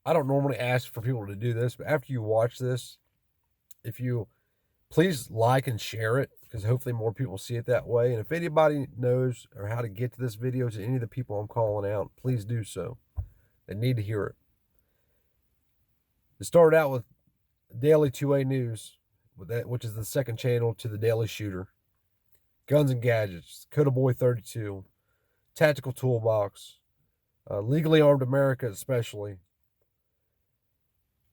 I don't normally ask for people to do this, but after you watch this, if you please like and share it, because hopefully more people see it that way. And if anybody knows or how to get to this video to any of the people I'm calling out, please do so. They need to hear it. It started out with Daily 2A News, which is the second channel to the Daily Shooter, Guns and Gadgets, Coda Boy 32, Tactical Toolbox, Legally Armed America especially.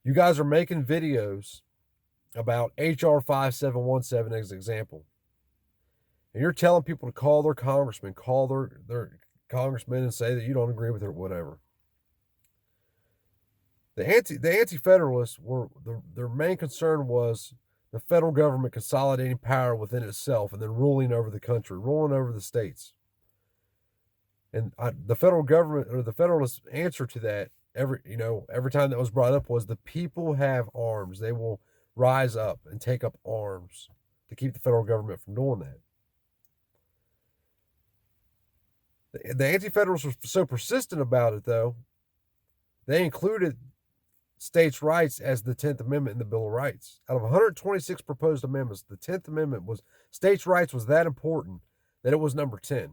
You guys are making videos about HR 5717 as an example. And you're telling people to call their congressman, call their congressman and say that you don't agree with it or whatever. The anti-federalists were their main concern was the federal government consolidating power within itself and then ruling over the country, ruling over the states. And the federal government or the federalist answer to that every time that was brought up was the people have arms. They will rise up and take up arms to keep the federal government from doing that. The Anti-Federalists were so persistent about it, though, they included states' rights as the 10th Amendment in the Bill of Rights. Out of 126 proposed amendments, the 10th Amendment was states' rights was that important that it was number 10.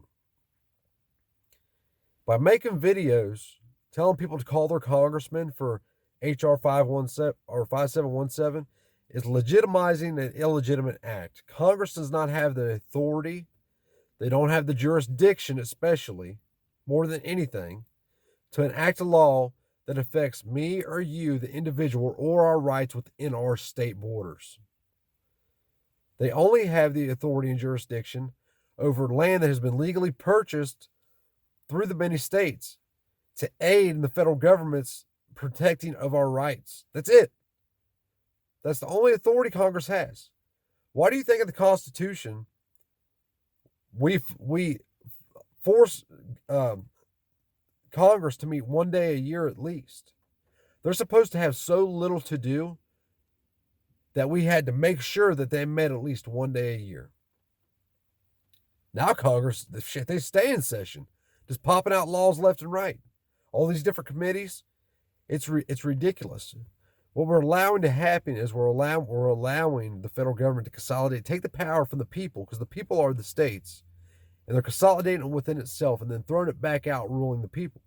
By making videos telling people to call their congressman for HR 517 or 5717 is legitimizing an illegitimate act. Congress does not have the authority, they don't have the jurisdiction, especially more than anything, to enact a law that affects me or you, the individual, or our rights within our state borders. They only have the authority and jurisdiction over land that has been legally purchased through the many states to aid in the federal government's protecting of our rights. That's it. That's the only authority Congress has. Why do you think in the Constitution we force Congress to meet one day a year at least? They're supposed to have so little to do that we had to make sure that they met at least one day a year. Now Congress, they stay in session, just popping out laws left and right. All these different committees, it's ridiculous. What we're allowing to happen is we're allowing the federal government to consolidate, take the power from the people, because the people are the states, and they're consolidating it within itself and then throwing it back out, ruling the people.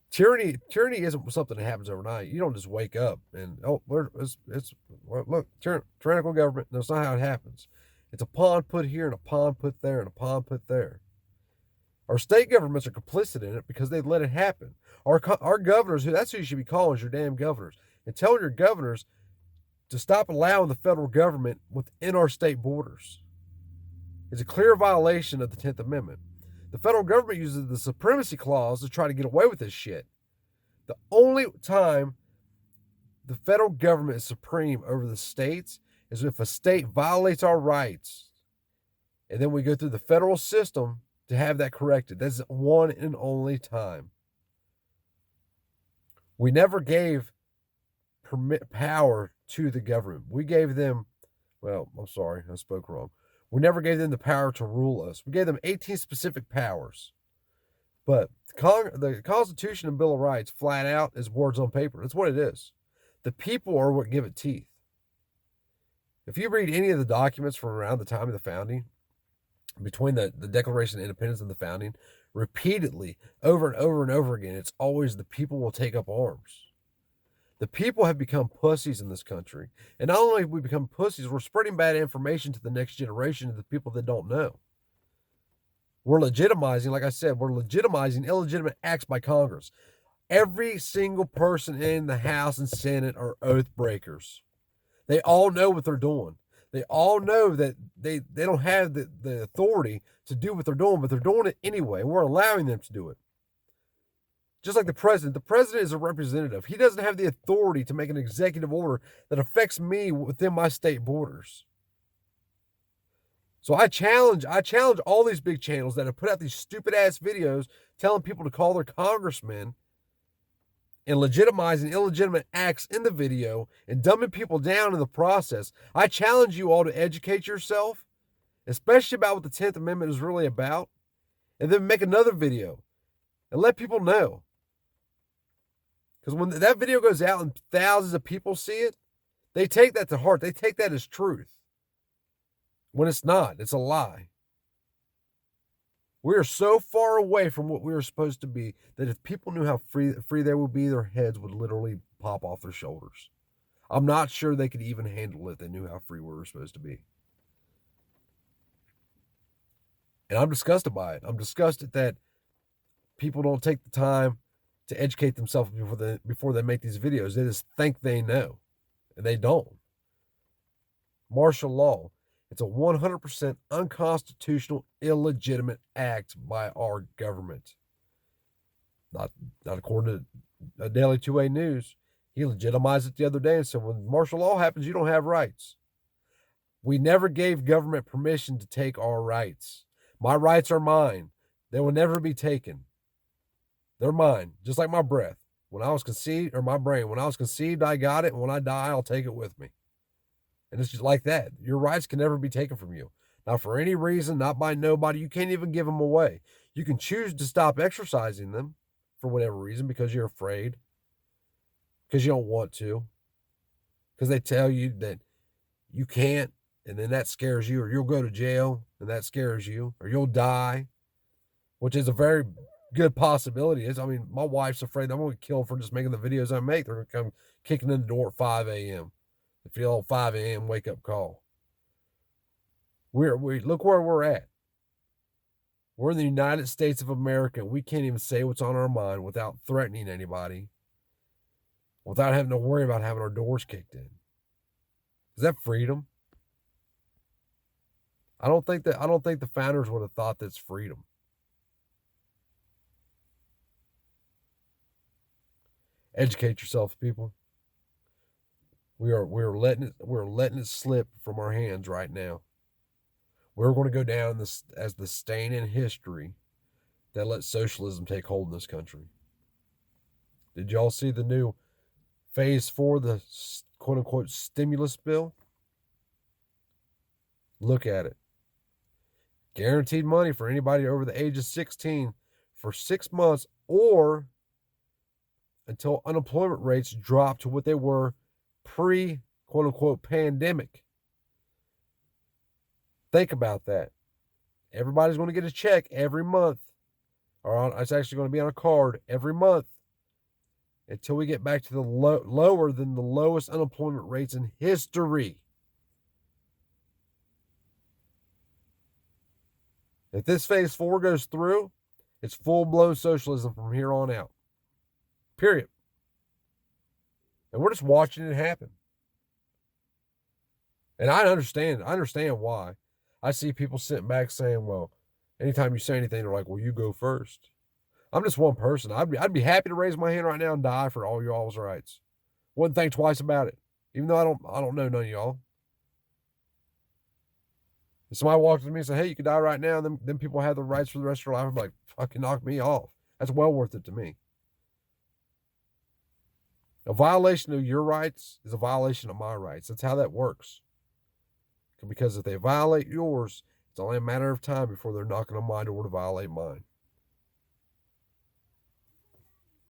Tyranny isn't something that happens overnight. You don't just wake up and look, tyrannical government. That's not how it happens. It's a pawn put here and a pawn put there and a pawn put there. Our state governments are complicit in it because they let it happen. Our governors, that's who you should be calling, is your damn governors, and telling your governors to stop allowing the federal government within our state borders. It's a clear violation of the 10th Amendment. The federal government uses the supremacy clause to try to get away with this shit. The only time the federal government is supreme over the states is if a state violates our rights, and then we go through the federal system to have that corrected. That's one and only time. We never gave power to the government. We gave them, I'm sorry, I spoke wrong. We never gave them the power to rule us. We gave them 18 specific powers. But the Constitution and Bill of Rights, flat out, is words on paper. That's what it is. The people are what give it teeth. If you read any of the documents from around the time of the founding, between the Declaration of Independence and the founding, repeatedly, over and over and over again, it's always the people will take up arms. The people have become pussies in this country. And not only have we become pussies, we're spreading bad information to the next generation, to the people that don't know. We're legitimizing, like I said, illegitimate acts by Congress. Every single person in the House and Senate are oath breakers. They all know what they're doing. They all know that they don't have the authority to do what they're doing, but they're doing it anyway. We're allowing them to do it. Just like the president is a representative. He doesn't have the authority to make an executive order that affects me within my state borders. So I challenge all these big channels that have put out these stupid ass videos telling people to call their congressmen and legitimizing illegitimate acts in the video and dumbing people down in the process. I challenge you all to educate yourself, especially about what the 10th Amendment is really about, and then make another video and let people know. Because when that video goes out and thousands of people see it, they take that to heart. They take that as truth. When it's not, it's a lie. We are so far away from what we are supposed to be that if people knew how free they would be, their heads would literally pop off their shoulders. I'm not sure they could even handle it if they knew how free we were supposed to be. And I'm disgusted by it. I'm disgusted that people don't take the time to educate themselves before they make these videos. They just think they know, and they don't. Martial law. It's a 100% unconstitutional, illegitimate act by our government. Not according to Daily 2A News. He legitimized it the other day and said, when martial law happens, you don't have rights. We never gave government permission to take our rights. My rights are mine. They will never be taken. They're mine, just like my breath. When I was conceived, or my brain, when I was conceived, I got it. And when I die, I'll take it with me. And it's just like that. Your rights can never be taken from you. Not for any reason, not by nobody. You can't even give them away. You can choose to stop exercising them for whatever reason because you're afraid, because you don't want to, because they tell you that you can't, and then that scares you, or you'll go to jail, and that scares you, or you'll die, which is a very good possibility. I mean, my wife's afraid I'm going to get killed for just making the videos I make. They're going to come kicking in the door at 5 a.m. If you old 5 a.m. wake up call. We look where we're at. We're in the United States of America. We can't even say what's on our mind without threatening anybody, without having to worry about having our doors kicked in. Is that freedom? I don't think the founders would have thought that's freedom. Educate yourself, people. We're letting it slip from our hands right now. We're going to go down as the stain in history that let socialism take hold in this country. Did y'all see the new phase 4, the quote unquote stimulus bill? Look at it. Guaranteed money for anybody over the age of 16 for 6 months or until unemployment rates drop to what they were pre quote unquote pandemic. Think about that. Everybody's going to get a check every month, or it's actually going to be on a card every month until we get back to the lower than the lowest unemployment rates in history. If this phase 4 goes through, it's full-blown socialism from here on out. Period. And we're just watching it happen. And I understand why. I see people sitting back saying, well, anytime you say anything, they're like, well, you go first. I'm just one person. I'd be happy to raise my hand right now and die for all y'all's rights. Wouldn't think twice about it. Even though I don't know none of y'all. If somebody walks up to me and says, hey, you could die right now, then people have the rights for the rest of their life. I'm like, fucking knock me off. That's well worth it to me. A violation of your rights is a violation of my rights. That's how that works. Because if they violate yours, it's only a matter of time before they're knocking on my door to violate mine.